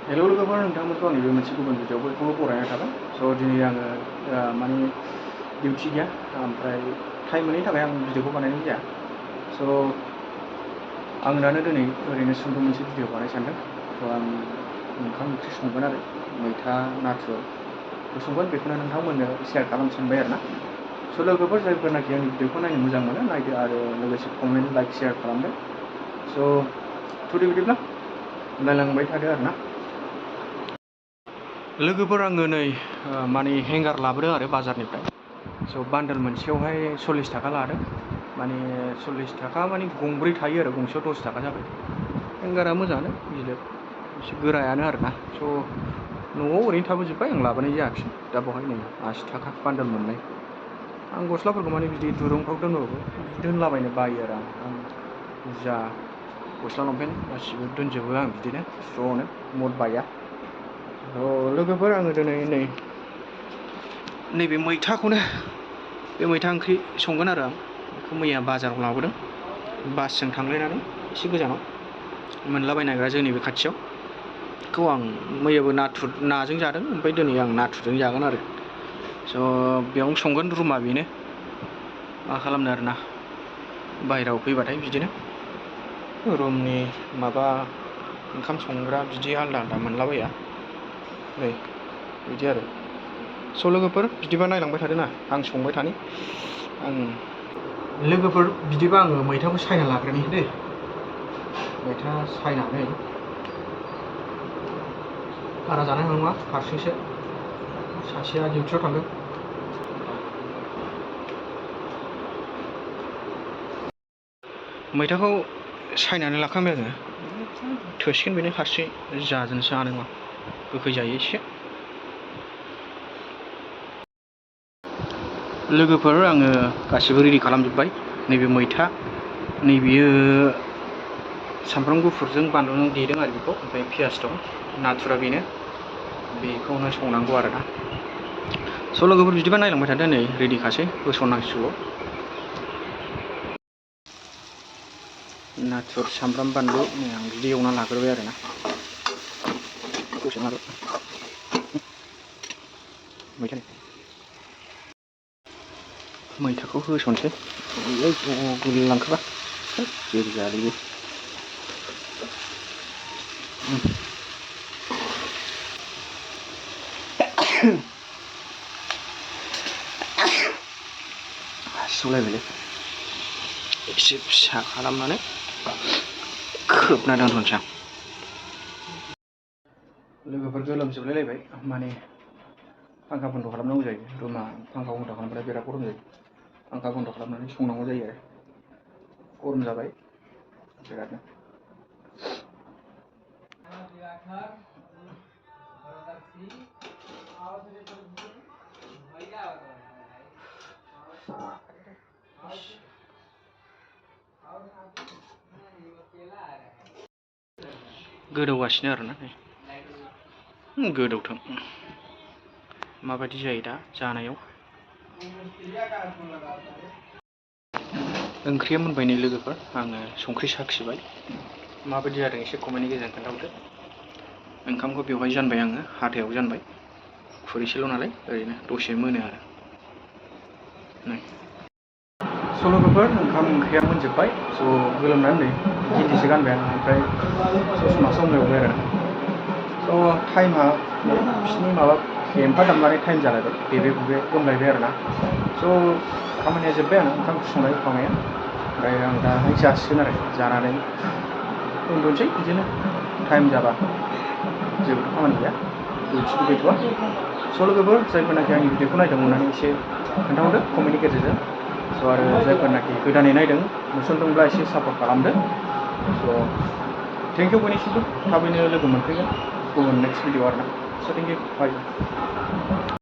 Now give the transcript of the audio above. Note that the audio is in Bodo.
हेल' लोगोफोर, नोंथांमोनखौ नैबे मोनसे गुबुन भिडिअ'आव बयखौबो बरायनाय थाबाय। स' दिनै आङो माने डिउटि गैया, ओमफ्राय टाइम मोनैनि थाखाय आं भिडिअ'खौ बानायनाय जाया। स' आं दानो दिनै ओरैनो सुंद' मोनसे भिडिअ' बानायनो सानदों। स' आं ओंखाम ओंख्रि संगोन आरो मैथा नाथुरखौ संगोन, बेखौनो नोंथांमोननो शेयार खालामनो सानबाय आरो ना। स' लोगोफोर, जायफोरनाखि आंनि भिडिअ'खौ नायनो मोजां मोनो नायदो, आरो लोगोसे कमेन्ट लाइक शेयार खालामदो। स' थुदो बिदिब्ला नायलांबाय थादो आरो ना। लोगोफोर, आङो नै माने हेंगार लाबोदों आरो बाजारनिफ्राय। स' बान्डोल मोनसेयावहाय 40 थाखा लादों। माने 40 थाखा माने गंब्रै थायो आरो, गंसेयाव 10 थाखा जाबाय। हेंगारा मोजाङानो, गिलिर, एसे गोरायानो आरो ना। स' न'आव ओरैनो थाबोजोब्बाय, आं लाबोनाय जायाखिसै। दा बेवहाय नै 80 थाखा बान्डोल मोननाय। आं गस्लाफोरखौ माने बिदि दुरुंफ्राव दोनबाबो दोनलाबायनो बायो आरो आं जा गस्ला लंपेन्ट गासिबो दोनजोबो आं बिदिनो स्र'नो, मद बाया। लोगोफोर, आङो दिनै नैबे मैथाखौनो, बे मैथा ओंख्रि संगोन आरो आं बेखौ मैया बाजाराव लाबोदों, बासजों थांलायनानै एसे गोजानाव मोनलाबायनो नागिरा जोंनि बे खाथियाव। बेखौ आं मैयाबो नाजों जादों, ओमफ्राय दिनै आं नाथुरजों जागोन आरो। स' बेयावनो संगोन, रुमा बेनो। मा खालामनो आरोना, बाहेरायाव फैबाथाय बिदिनो रुमनि माबा ओंखाम संग्रा बिदि आलदा आलदा मोनलाबाया नै, बिदि आरो। स' लोगोफोर, बिदिबा नायलांबाय थादो ना, आं संबाय थानि। लोगोफोर, बिदिबा आङो मैथाखौ सायना लाग्रोनि दे। मैथा सायनानै, बारा जानाय नङा, हारसिंसो, सासेया डिउटियाव थांदों। मैथाखौ सायनानै लाखांबाय आङो, थोसिगोन बेनो हारसिं जाजोबनोसो हानाय नङा, गोखै जायो एसे। लोगोफोर, आङो गासिबो रेडि खालामजोब्बाय। नैबे मैथा, नैबेयो सामब्राम गुफुरजों बानलुजों देदों आरो बेखौ, ओमफ्राय पियास दं, नाथुरा बेनो, बेखौनो संनांगौ आरो ना। स' लोगोफोर, बिदिबा नायलांबाय थादो, नै रेडिखासै, होसननांसिगौ। नाथुर, सामब्राम, बानलु नै आं बिदि एवना लाग्रोबाय आरो ना। मैथाखौ होसनसै, गोलैलांखोबा जेबो जायालै। हासिवलायबायलै, एसे फिसा खालामनानै खोबना दोनथ'नोसै आं। लोगोफोर, गोलोमजोबलायलायबाय, माने फांखा बन्द' खालामनांगौ जायो। रुमा फांखा बन्द' खालामबाथाय बिराद गरम जायो। फांखा बन्द' खालामनानै संनांगौ जायो आरो, गरम जाबाय बिरादनो। गोदौगासिनो आरोना, गोदौथों, माबायदि जायो दा जानायाव। ओंख्रिया मोनबाय नै लोगोफोर, आङो संख्रि साखिबाय, माबायदि जादों एसे कमेन्टनि गेजेरजों खोन्थाहरदो। ओंखामखौ बेवहाय जानबाय आङो, हाथायाव जानबाय, खुरैसेल' नालाय, ओरैनो दसे मोनो आरो। स' लोगोफोर, ओंखाम ओंख्रिया मोनजोब्बाय। स' गोलोमनानै नै गिन्दिसो गानबाय आं, ओमफ्राय ससमा सोमबाय आरो। स' टाइमा बिसिनि माबा फेम्फा दामनानै टाइम जालायबाय, बेबे बुबे गोमलायबाय आरो ना। स' खामानिया जोब्बाय आंना, ओंखाम संनाय खावनाया, ओमफ्राय आं दाहाय जासिगोन आरो, जानानै उन्दुनोसै बिदिनो टाइम जाबा, जेबोथ' खामानि गैया, डिउटिबो गैथ'वा। स' लोगोफोर, जायफोरनाखि आंनि भिडिअ'खौ नायदों, अननानै एसे खोन्थाहरदो कमेन्टनि गेजेरजों। स' आरो जायफोरनाखि गोदानै नायदों, नुसनदोंब्ला एसे सापर्ट खालामदो। स' थेंकिउ बयनिसिमबो, थाबैनो लोगो मोनफैगोन गुबुन नेक्स्ट भिडिअ आरो ना। स' थेंकिउ, बाय।